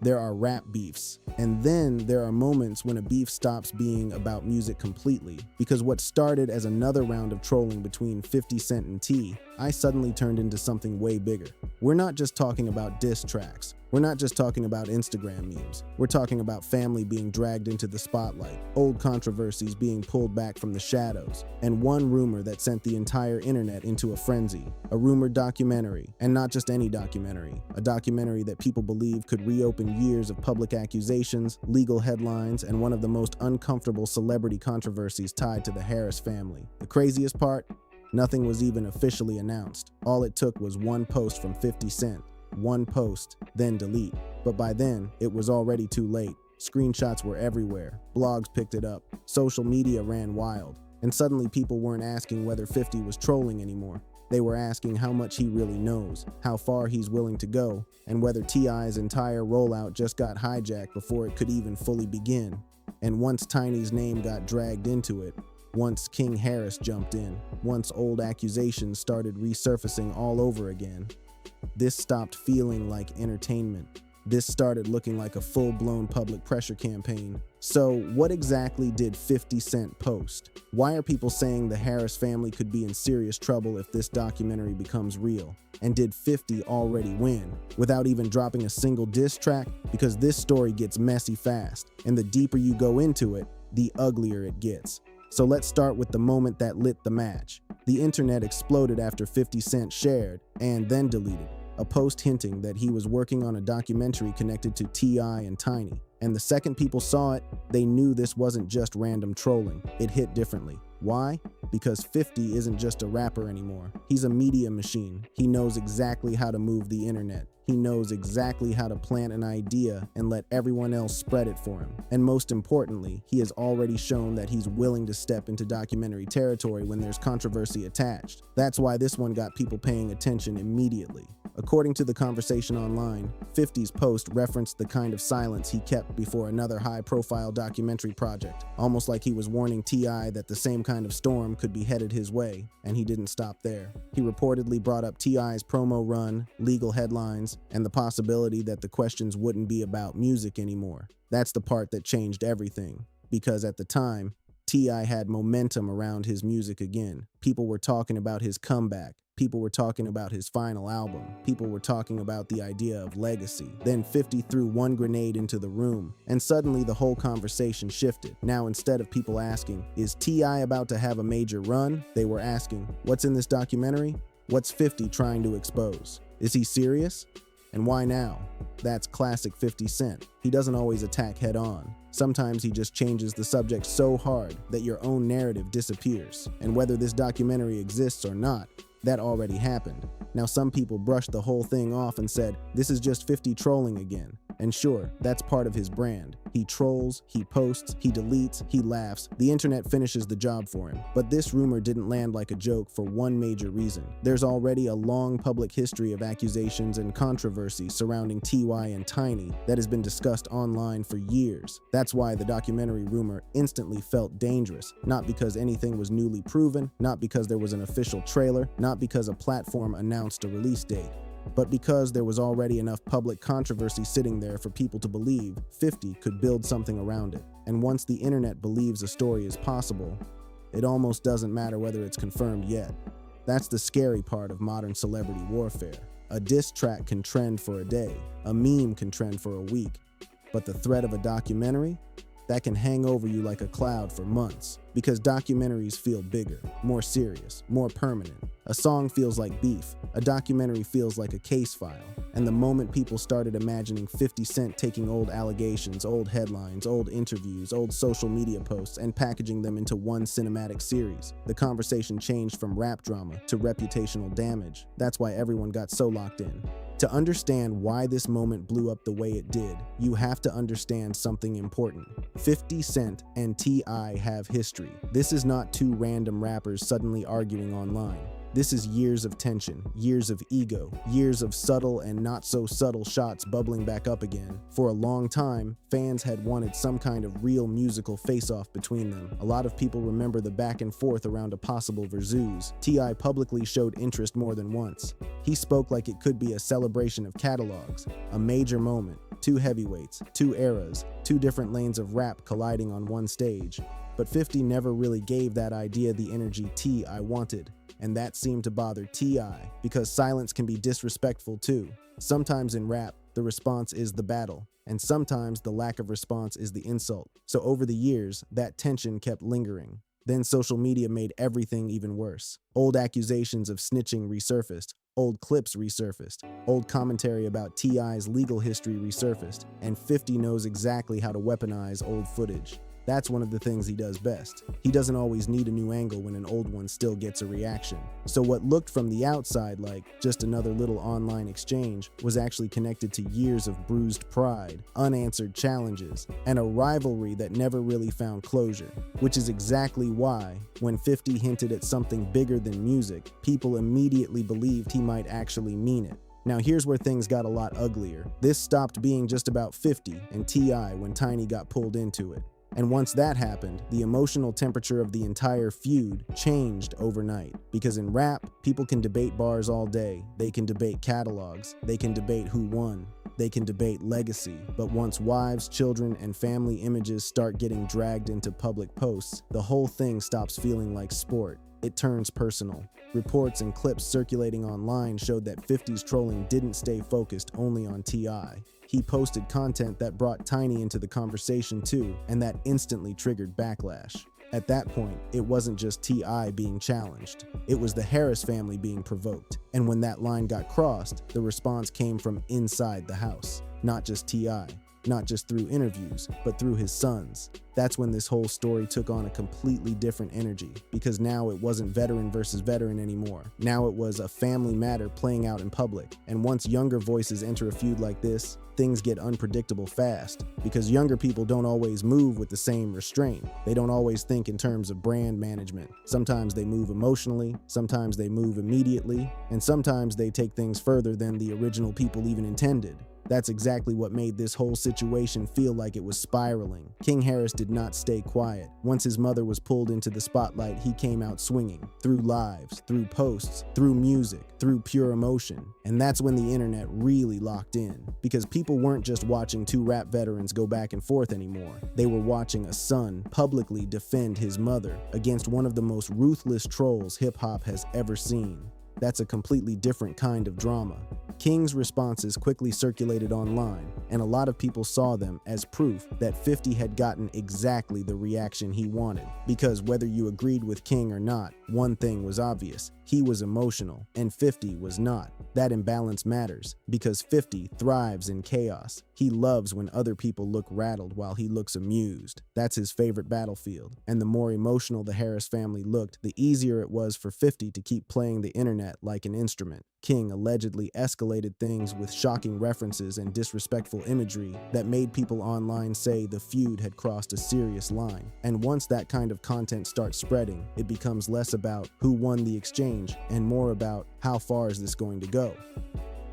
there are rap beefs, and then there are moments when a beef stops being about music completely, because what started as another round of trolling between 50 Cent and T.I. suddenly turned into something way bigger. We're not just talking about diss tracks. We're not just talking about Instagram memes. We're talking about family being dragged into the spotlight, old controversies being pulled back from the shadows, and one rumor that sent the entire internet into a frenzy. A rumored documentary, and not just any documentary, a documentary that people believe could reopen years of public accusations, legal headlines, and one of the most uncomfortable celebrity controversies tied to the Harris family. The craziest part? Nothing was even officially announced. All it took was one post from 50 Cent. One post, then delete. But by then, it was already too late. Screenshots were everywhere. Blogs picked it up. Social media ran wild. And suddenly people weren't asking whether 50 was trolling anymore. They were asking how much he really knows, how far he's willing to go, and whether T.I.'s entire rollout just got hijacked before it could even fully begin. And once Tiny's name got dragged into it, once King Harris jumped in, once old accusations started resurfacing all over again, this stopped feeling like entertainment. This started looking like a full-blown public pressure campaign. So, what exactly did 50 Cent post? Why are people saying the Harris family could be in serious trouble if this documentary becomes real? And did 50 already win, without even dropping a single diss track? Because this story gets messy fast, and the deeper you go into it, the uglier it gets. So let's start with the moment that lit the match. The internet exploded after 50 Cent shared, and then deleted, a post hinting that he was working on a documentary connected to T.I. and Tiny. And the second people saw it, they knew this wasn't just random trolling. It hit differently. Why? Because 50 isn't just a rapper anymore. He's a media machine. He knows exactly how to move the internet. He knows exactly how to plant an idea and let everyone else spread it for him. And most importantly, he has already shown that he's willing to step into documentary territory when there's controversy attached. That's why this one got people paying attention immediately. According to the conversation online, 50's post referenced the kind of silence he kept before another high-profile documentary project, almost like he was warning T.I. that the same kind of storm could be headed his way, and he didn't stop there. He reportedly brought up T.I.'s promo run, legal headlines, and the possibility that the questions wouldn't be about music anymore. That's the part that changed everything, because at the time, T.I. had momentum around his music again. People were talking about his comeback. People were talking about his final album. People were talking about the idea of legacy. Then 50 threw one grenade into the room, and suddenly the whole conversation shifted. Now, instead of people asking, is T.I. about to have a major run? They were asking, what's in this documentary? What's 50 trying to expose? Is he serious? And why now? That's classic 50 Cent. He doesn't always attack head on. Sometimes he just changes the subject so hard that your own narrative disappears. And whether this documentary exists or not, that already happened. Now some people brushed the whole thing off and said, this is just 50 trolling again. And sure, that's part of his brand. He trolls, he posts, he deletes, he laughs. The internet finishes the job for him. But this rumor didn't land like a joke for one major reason. There's already a long public history of accusations and controversy surrounding T.Y. and Tiny that has been discussed online for years. That's why the documentary rumor instantly felt dangerous. Not because anything was newly proven, not because there was an official trailer, not because a platform announced a release date, but because there was already enough public controversy sitting there for people to believe 50 could build something around it. And once the internet believes a story is possible, it almost doesn't matter whether it's confirmed yet. That's the scary part of modern celebrity warfare. A diss track can trend for a day, a meme can trend for a week, but the threat of a documentary? That can hang over you like a cloud for months, because documentaries feel bigger, more serious, more permanent. A song feels like beef, a documentary feels like a case file. And the moment people started imagining 50 Cent taking old allegations, old headlines, old interviews, old social media posts, and packaging them into one cinematic series, the conversation changed from rap drama to reputational damage. That's why everyone got so locked in. To understand why this moment blew up the way it did, you have to understand something important. 50 Cent and T.I. have history. This is not two random rappers suddenly arguing online. This is years of tension, years of ego, years of subtle and not so subtle shots bubbling back up again. For a long time, fans had wanted some kind of real musical face-off between them. A lot of people remember the back and forth around a possible versus. T.I. publicly showed interest more than once. He spoke like it could be a celebration of catalogs, a major moment, two heavyweights, two eras, two different lanes of rap colliding on one stage. But 50 never really gave that idea the energy T.I. wanted, and that seemed to bother T.I. because silence can be disrespectful too. Sometimes in rap, the response is the battle, and sometimes the lack of response is the insult. So over the years, that tension kept lingering. Then social media made everything even worse. Old accusations of snitching resurfaced, old clips resurfaced, old commentary about T.I.'s legal history resurfaced, and 50 knows exactly how to weaponize old footage. That's one of the things he does best. He doesn't always need a new angle when an old one still gets a reaction. So what looked from the outside like just another little online exchange was actually connected to years of bruised pride, unanswered challenges, and a rivalry that never really found closure. Which is exactly why, when 50 hinted at something bigger than music, people immediately believed he might actually mean it. Now here's where things got a lot uglier. This stopped being just about 50 and T.I. when Tiny got pulled into it. And once that happened, the emotional temperature of the entire feud changed overnight. Because in rap, people can debate bars all day, they can debate catalogs, they can debate who won, they can debate legacy. But once wives, children, and family images start getting dragged into public posts, the whole thing stops feeling like sport. It turns personal. Reports and clips circulating online showed that 50's trolling didn't stay focused only on T.I. He posted content that brought Tiny into the conversation too, and that instantly triggered backlash. At that point, it wasn't just T.I. being challenged. It was the Harris family being provoked. And when that line got crossed, the response came from inside the house. Not just T.I., not just through interviews, but through his sons. That's when this whole story took on a completely different energy, because now it wasn't veteran versus veteran anymore. Now it was a family matter playing out in public. And once younger voices enter a feud like this, things get unpredictable fast, because younger people don't always move with the same restraint. They don't always think in terms of brand management. Sometimes they move emotionally, sometimes they move immediately, and sometimes they take things further than the original people even intended. That's exactly what made this whole situation feel like it was spiraling. King Harris did not stay quiet. Once his mother was pulled into the spotlight, he came out swinging. Through lives, through posts, through music, through pure emotion. And that's when the internet really locked in. Because people weren't just watching two rap veterans go back and forth anymore. They were watching a son publicly defend his mother against one of the most ruthless trolls hip-hop has ever seen. That's a completely different kind of drama. King's responses quickly circulated online, and a lot of people saw them as proof that 50 had gotten exactly the reaction he wanted. Because whether you agreed with King or not, one thing was obvious. He was emotional, and 50 was not. That imbalance matters, because 50 thrives in chaos. He loves when other people look rattled while he looks amused. That's his favorite battlefield. And the more emotional the Harris family looked, the easier it was for 50 to keep playing the internet like an instrument. King allegedly escalated things with shocking references and disrespectful imagery that made people online say the feud had crossed a serious line. And once that kind of content starts spreading, it becomes less about who won the exchange and more about how far is this going to go.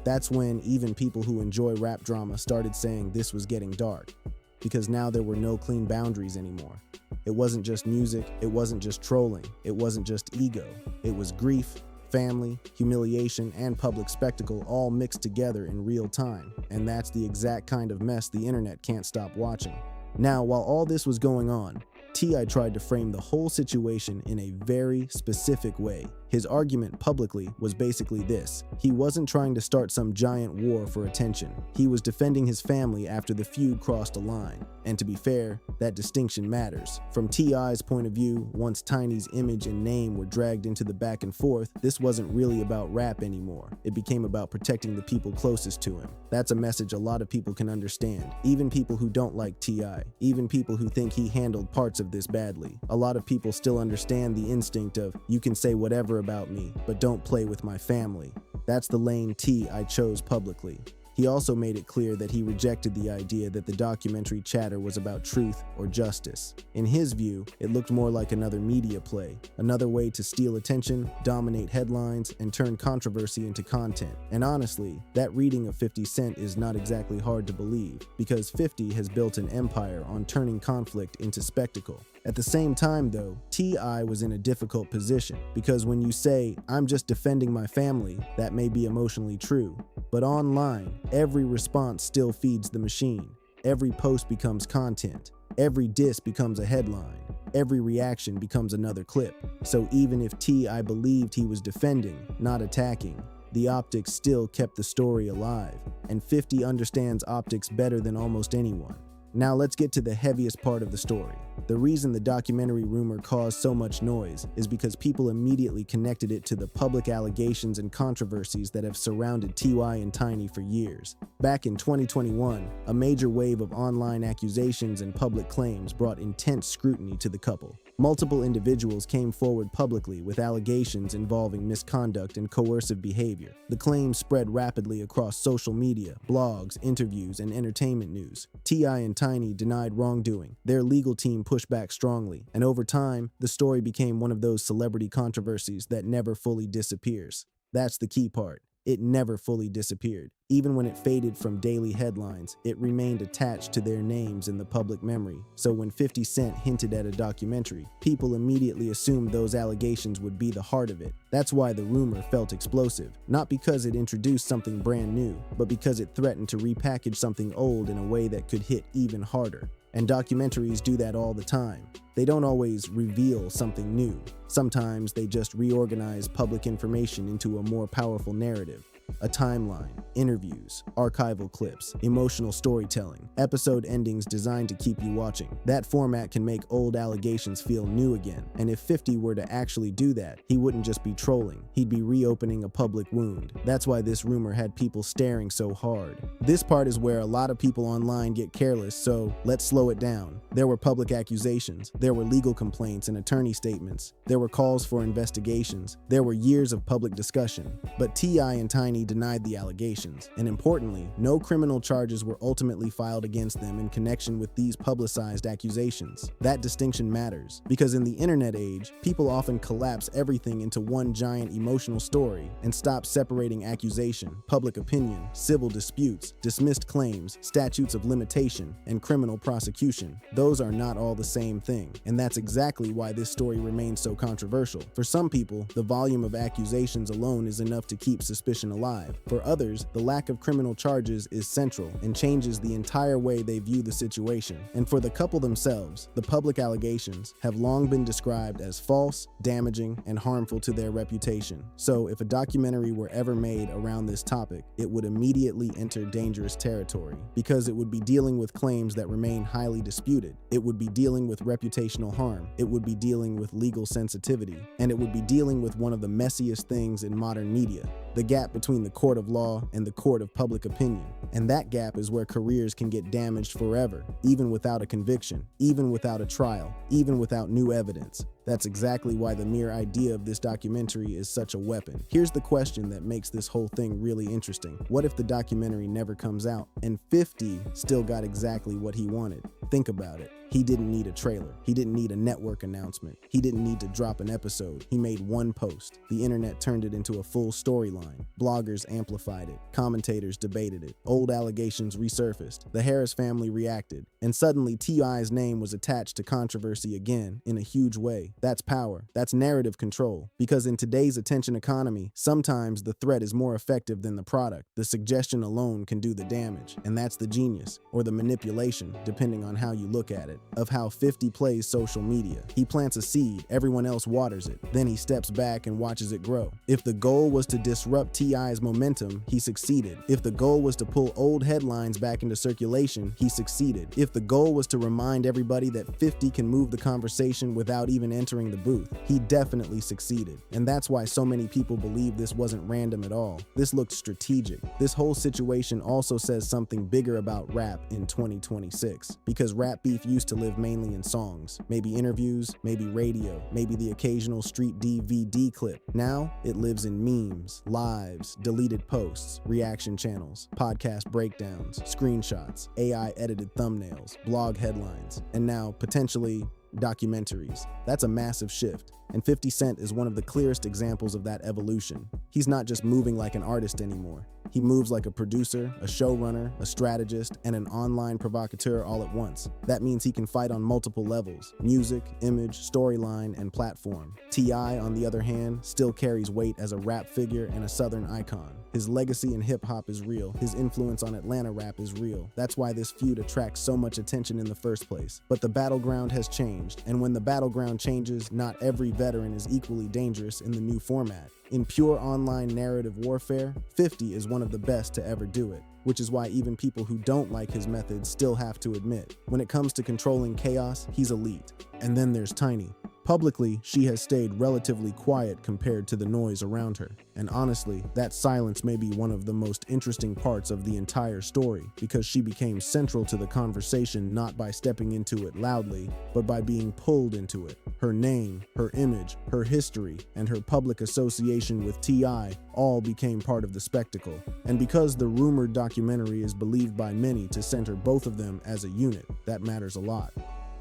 That's when even people who enjoy rap drama started saying this was getting dark, because now there were no clean boundaries anymore. It wasn't just music, it wasn't just trolling, it wasn't just ego, it was grief, family, humiliation, and public spectacle all mixed together in real time. And that's the exact kind of mess the internet can't stop watching. Now, while all this was going on, T.I. tried to frame the whole situation in a very specific way. His argument publicly was basically this: he wasn't trying to start some giant war for attention. He was defending his family after the feud crossed a line. And to be fair, that distinction matters. From T.I.'s point of view, once Tiny's image and name were dragged into the back and forth, this wasn't really about rap anymore. It became about protecting the people closest to him. That's a message a lot of people can understand. Even people who don't like T.I., even people who think he handled parts of this badly. A lot of people still understand the instinct of, you can say whatever about me, but don't play with my family. That's the lane T.I. chose publicly. He also made it clear that he rejected the idea that the documentary chatter was about truth or justice. In his view, it looked more like another media play, another way to steal attention, dominate headlines, and turn controversy into content. And honestly, that reading of 50 Cent is not exactly hard to believe, because 50 has built an empire on turning conflict into spectacle. At the same time though, T.I. was in a difficult position, because when you say, "I'm just defending my family," that may be emotionally true. But online, every response still feeds the machine. Every post becomes content. Every diss becomes a headline. Every reaction becomes another clip. So even if T.I. believed he was defending, not attacking, the optics still kept the story alive, and 50 understands optics better than almost anyone. Now let's get to the heaviest part of the story. The reason the documentary rumor caused so much noise is because people immediately connected it to the public allegations and controversies that have surrounded T.Y. and Tiny for years. Back in 2021, a major wave of online accusations and public claims brought intense scrutiny to the couple. Multiple individuals came forward publicly with allegations involving misconduct and coercive behavior. The claims spread rapidly across social media, blogs, interviews, and entertainment news. T.I. and Tiny denied wrongdoing. Their legal team pushed back strongly, and over time, the story became one of those celebrity controversies that never fully disappears. That's the key part. It never fully disappeared. Even when it faded from daily headlines, it remained attached to their names in the public memory. So when 50 Cent hinted at a documentary, people immediately assumed those allegations would be the heart of it. That's why the rumor felt explosive, not because it introduced something brand new, but because it threatened to repackage something old in a way that could hit even harder. And documentaries do that all the time. They don't always reveal something new. Sometimes they just reorganize public information into a more powerful narrative. A timeline, interviews, archival clips, emotional storytelling, episode endings designed to keep you watching. That format can make old allegations feel new again. And if 50 were to actually do that, he wouldn't just be trolling, he'd be reopening a public wound. That's why this rumor had people staring so hard. This part is where a lot of people online get careless, so let's slow it down. There were public accusations, there were legal complaints and attorney statements, there were calls for investigations, there were years of public discussion. But T.I. and Tiny denied the allegations, and importantly, no criminal charges were ultimately filed against them in connection with these publicized accusations. That distinction matters, because in the internet age, people often collapse everything into one giant emotional story and stop separating accusation, public opinion, civil disputes, dismissed claims, statutes of limitation, and criminal prosecution. Those are not all the same thing, and that's exactly why this story remains so controversial. For some people, the volume of accusations alone is enough to keep suspicion alive. For others, the lack of criminal charges is central and changes the entire way they view the situation. And for the couple themselves, the public allegations have long been described as false, damaging, and harmful to their reputation. So if a documentary were ever made around this topic, it would immediately enter dangerous territory, because it would be dealing with claims that remain highly disputed. It would be dealing with reputational harm. It would be dealing with legal sensitivity. And it would be dealing with one of the messiest things in modern media: the gap between the court of law and the court of public opinion. And that gap is where careers can get damaged forever, even without a conviction, even without a trial, even without new evidence. That's exactly why the mere idea of this documentary is such a weapon. Here's the question that makes this whole thing really interesting. What if the documentary never comes out and 50 still got exactly what he wanted? Think about it. He didn't need a trailer. He didn't need a network announcement. He didn't need to drop an episode. He made one post. The internet turned it into a full storyline. Bloggers amplified it. Commentators debated it. Old allegations resurfaced. The Harris family reacted. And suddenly T.I.'s name was attached to controversy again in a huge way. That's power. That's narrative control. Because in today's attention economy, sometimes the threat is more effective than the product. The suggestion alone can do the damage. And that's the genius, or the manipulation, depending on how you look at it, of how 50 plays social media. He plants a seed, everyone else waters it. Then he steps back and watches it grow. If the goal was to disrupt T.I.'s momentum, he succeeded. If the goal was to pull old headlines back into circulation, he succeeded. If the goal was to remind everybody that 50 can move the conversation without even entering the booth, he definitely succeeded. And that's why so many people believe this wasn't random at all. This looked strategic. This whole situation also says something bigger about rap in 2026, because rap beef used to live mainly in songs, maybe interviews, maybe radio, maybe the occasional street DVD clip. Now it lives in memes, lives, deleted posts, reaction channels, podcast breakdowns, screenshots, AI edited thumbnails, blog headlines, and now potentially documentaries. That's a massive shift. And 50 Cent is one of the clearest examples of that evolution. He's not just moving like an artist anymore. He moves like a producer, a showrunner, a strategist, and an online provocateur all at once. That means he can fight on multiple levels: music, image, storyline, and platform. T.I., on the other hand, still carries weight as a rap figure and a Southern icon. His legacy in hip-hop is real. His influence on Atlanta rap is real. That's why this feud attracts so much attention in the first place. But the battleground has changed, and when the battleground changes, not every veteran is equally dangerous in the new format. In pure online narrative warfare, 50 is one of the best to ever do it, which is why even people who don't like his methods still have to admit, when it comes to controlling chaos, he's elite. And then there's Tiny. Publicly, she has stayed relatively quiet compared to the noise around her. And honestly, that silence may be one of the most interesting parts of the entire story, because she became central to the conversation not by stepping into it loudly, but by being pulled into it. Her name, her image, her history, and her public association with T.I. all became part of the spectacle. And because the rumored documentary is believed by many to center both of them as a unit, that matters a lot.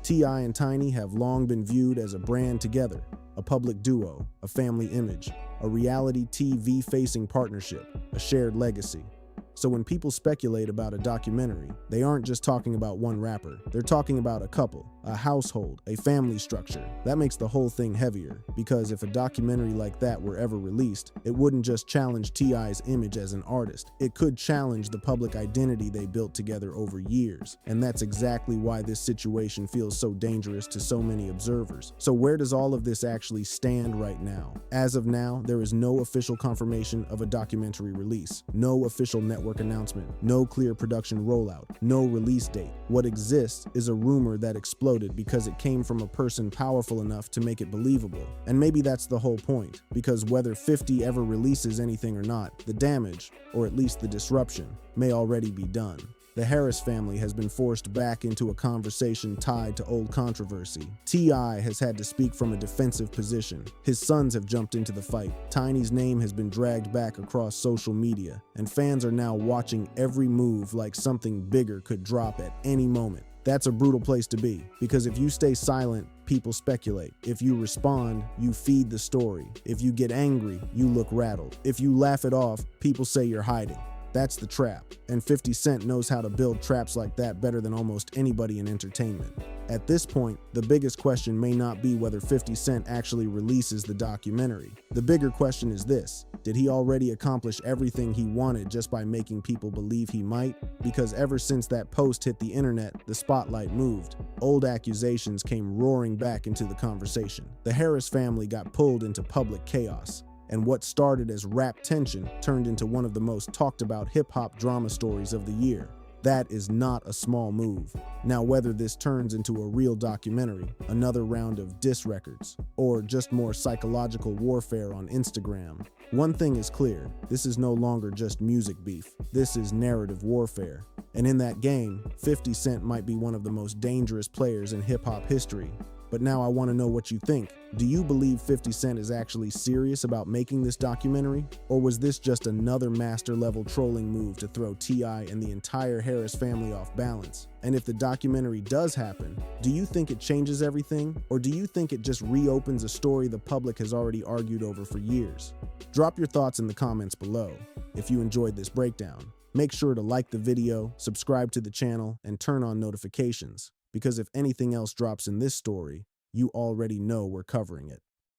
T.I. and Tiny have long been viewed as a brand together, a public duo, a family image, a reality TV-facing partnership, a shared legacy. So when people speculate about a documentary, they aren't just talking about one rapper. They're talking about a couple, a household, a family structure. That makes the whole thing heavier, because if a documentary like that were ever released, it wouldn't just challenge T.I.'s image as an artist. It could challenge the public identity they built together over years. And that's exactly why this situation feels so dangerous to so many observers. So where does all of this actually stand right now? As of now, there is no official confirmation of a documentary release, no official network announcement, no clear production rollout, no release date. What exists is a rumor that exploded because it came from a person powerful enough to make it believable. And maybe that's the whole point, because whether 50 ever releases anything or not, the damage, or at least the disruption, may already be done. The Harris family has been forced back into a conversation tied to old controversy. T.I. has had to speak from a defensive position. His sons have jumped into the fight. Tiny's name has been dragged back across social media, and fans are now watching every move like something bigger could drop at any moment. That's a brutal place to be, because if you stay silent, people speculate. If you respond, you feed the story. If you get angry, you look rattled. If you laugh it off, people say you're hiding. That's the trap, and 50 Cent knows how to build traps like that better than almost anybody in entertainment. At this point, the biggest question may not be whether 50 Cent actually releases the documentary. The bigger question is this: did he already accomplish everything he wanted just by making people believe he might? Because ever since that post hit the internet, the spotlight moved. Old accusations came roaring back into the conversation. The Harris family got pulled into public chaos. And what started as rap tension turned into one of the most talked about hip-hop drama stories of the year. That is not a small move. Now, whether this turns into a real documentary, another round of diss records, or just more psychological warfare on Instagram, one thing is clear: this is no longer just music beef. This is narrative warfare. And in that game, 50 Cent might be one of the most dangerous players in hip-hop history. But now I want to know what you think. Do you believe 50 Cent is actually serious about making this documentary? Or was this just another master-level trolling move to throw T.I. and the entire Harris family off balance? And if the documentary does happen, do you think it changes everything? Or do you think it just reopens a story the public has already argued over for years? Drop your thoughts in the comments below. If you enjoyed this breakdown, make sure to like the video, subscribe to the channel, and turn on notifications. Because if anything else drops in this story, you already know we're covering it.